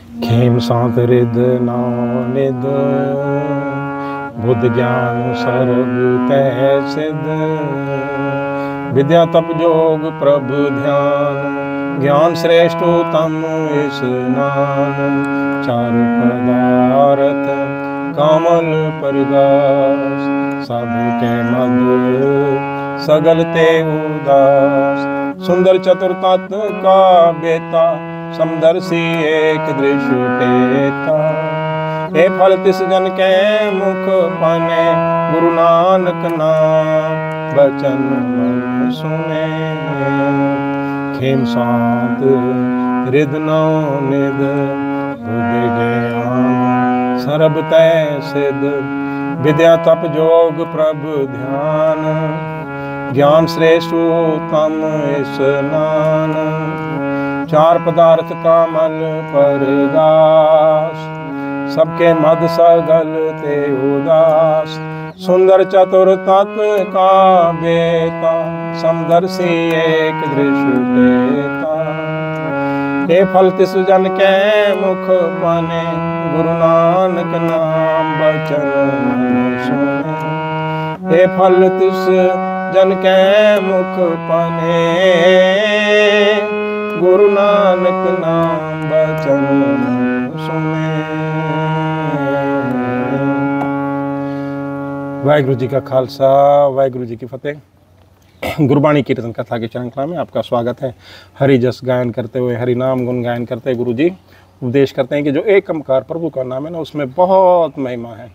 खेम सांत रिद नाम निद बुद्ध ज्ञान सर्व तह सिद्ध विद्या तप जोग प्रभु ध्यान ज्ञान श्रेष्ठ तम स्नान चारु पदार्थ कमल परगास सबके मद सगल ते उदास सुंदर चतुर्तात का बेता समदर्शी एक दृश्य टेता हे फल तिस जन के मुख पने गुरु नानक नाम बचन मन सुने खेम शांत हृद नौ निध बुद्धि ज्ञान सर्ब तय सिद्ध विद्या तप जोग प्रभु ध्यान ज्ञान श्रेष्ठ तम स्नान चार पदार्थ कामल परगास सबके मद सगल ते उदास सुंदर चतुर तत्व का बेता समदर्शी एक दृश्य टेता हे फल तिस जन के मुख बने गुरु नानक नाम बचन मन सुने हे फल तिस जन के मुख बने गुरु नानक नाम बचन सुने। वाहिगुरु जी का खालसा वाहिगुरु जी की फतेह। गुरबाणी कीर्तन कथा के श्रृंखला में आपका स्वागत है। हरि जस गायन करते हुए हरि नाम गुण गायन करते हुए गुरु जी उपदेश करते हैं कि जो एक ओंकार प्रभु का नाम है ना, उसमें बहुत महिमा है।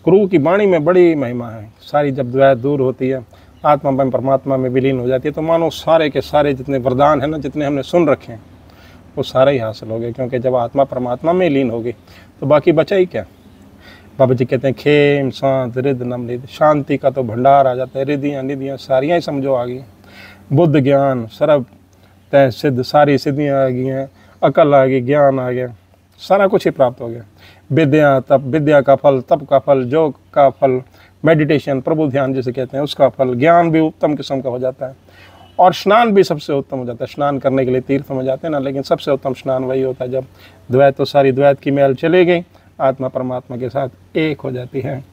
गुरु की वाणी में बड़ी महिमा है। सारी जब द्वैत दूर होती है, आत्मा में परमात्मा में विलीन हो जाती है, तो मानो सारे के सारे जितने वरदान हैं ना, जितने हमने सुन रखे हैं, वो सारे ही हासिल हो गए। क्योंकि जब आत्मा परमात्मा में लीन होगी तो बाकी बचा ही क्या। बाबा जी कहते हैं खेम शांत रिद नम निध, शांति का तो भंडार आ जाता है। रिद्धियाँ निधियाँ सारियाँ ही समझो आ गई। बुद्ध ज्ञान सर्व तय सिद्ध, सारी सिद्धियाँ आ गई हैं। अकल आ गई, ज्ञान आ गया, सारा कुछ ही प्राप्त हो गया। विद्या तप, विद्या का फल, तप का फल, योग का फल, मेडिटेशन प्रभु ध्यान जिसे कहते हैं उसका फल, ज्ञान भी उत्तम किस्म का हो जाता है। और स्नान भी सबसे उत्तम हो जाता है। स्नान करने के लिए तीर्थ में जाते हैं ना, लेकिन सबसे उत्तम स्नान वही होता है जब द्वैत तो सारी द्वैत की मैल चली गई, आत्मा परमात्मा के साथ एक हो जाती है।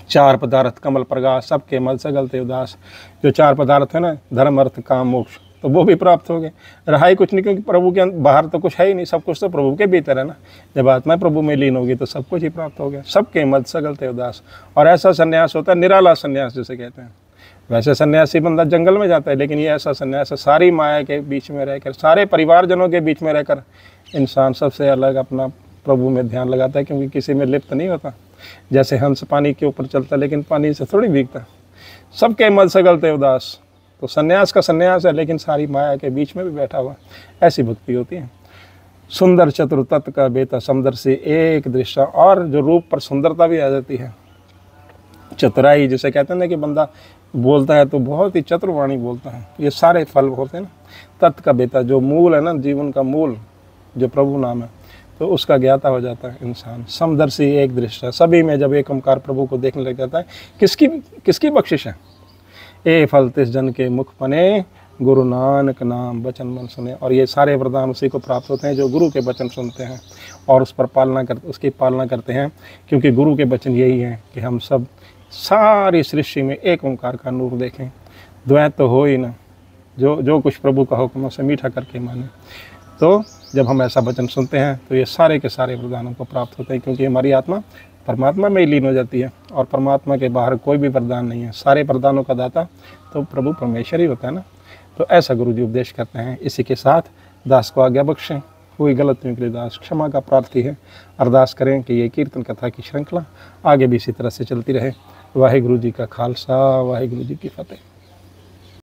चार पदार्थ कमल प्रकाश सबके मल सगलते उदास। जो चार पदार्थ है ना, धर्म अर्थ काम मोक्ष, तो वो भी प्राप्त हो गए। रहा ही कुछ नहीं, क्योंकि प्रभु के बाहर तो कुछ है ही नहीं, सब कुछ तो प्रभु के भीतर है ना। जब आत्मा प्रभु में लीन होगी तो सब कुछ ही प्राप्त हो गया। सबके मद सगलते उदास। और ऐसा संन्यास होता है निराला संन्यास जिसे कहते हैं। वैसे सन्यासी बंदा जंगल में जाता है, लेकिन ये ऐसा संन्यास है सारी माया के बीच में रहकर, सारे परिवारजनों के बीच में रहकर इंसान सबसे अलग अपना प्रभु में ध्यान लगाता है, क्योंकि किसी में लिप्त नहीं होता। जैसे हंस पानी के ऊपर चलता है, लेकिन पानी से थोड़ी भीगता। सबके मद सगलते उदास, तो सन्यास का सन्यास है, लेकिन सारी माया के बीच में भी बैठा हुआ। ऐसी भक्ति होती है। सुंदर चतुर तत्व का बेता समदर्शी एक दृश्य, और जो रूप पर सुंदरता भी आ जाती है। चतुराई जिसे कहते हैं ना, कि बंदा बोलता है तो बहुत ही चतुर्वाणी बोलता है। ये सारे फल होते हैं ना। तत्व का बेता, जो मूल है ना, जीवन का मूल जो प्रभु नाम है, तो उसका ज्ञाता हो जाता है इंसान। समदर्शी एक दृष्टा, सभी में जब एक ओंकार प्रभु को देखने लग जाता है। किसकी बख्शिश है। ए फल तिस जन के मुख पने गुरु नानक नाम वचन मन सुने। और ये सारे वरदान उसी को प्राप्त होते हैं जो गुरु के वचन सुनते हैं और उस पर उसकी पालना करते हैं। क्योंकि गुरु के वचन यही है कि हम सब सारी सृष्टि में एक ओंकार का नूर देखें। द्वैत तो हो ही ना, जो कुछ प्रभु का हुक्म उसे मीठा करके माने। तो जब हम ऐसा वचन सुनते हैं तो ये सारे के सारे वरदानों को प्राप्त होते हैं, क्योंकि हमारी आत्मा परमात्मा में ही लीन हो जाती है। और परमात्मा के बाहर कोई भी वरदान नहीं है। सारे वरदानों का दाता तो प्रभु परमेश्वर ही होता है ना। तो ऐसा गुरु जी उपदेश करते हैं। इसी के साथ दास को आज्ञा बख्शें। हुई गलतियों के लिए दास क्षमा का प्रार्थी है। अरदास करें कि ये कीर्तन कथा की श्रृंखला आगे भी इसी तरह से चलती रहे। वाहिगुरु जी का खालसा वाहिगुरु जी की फतेह।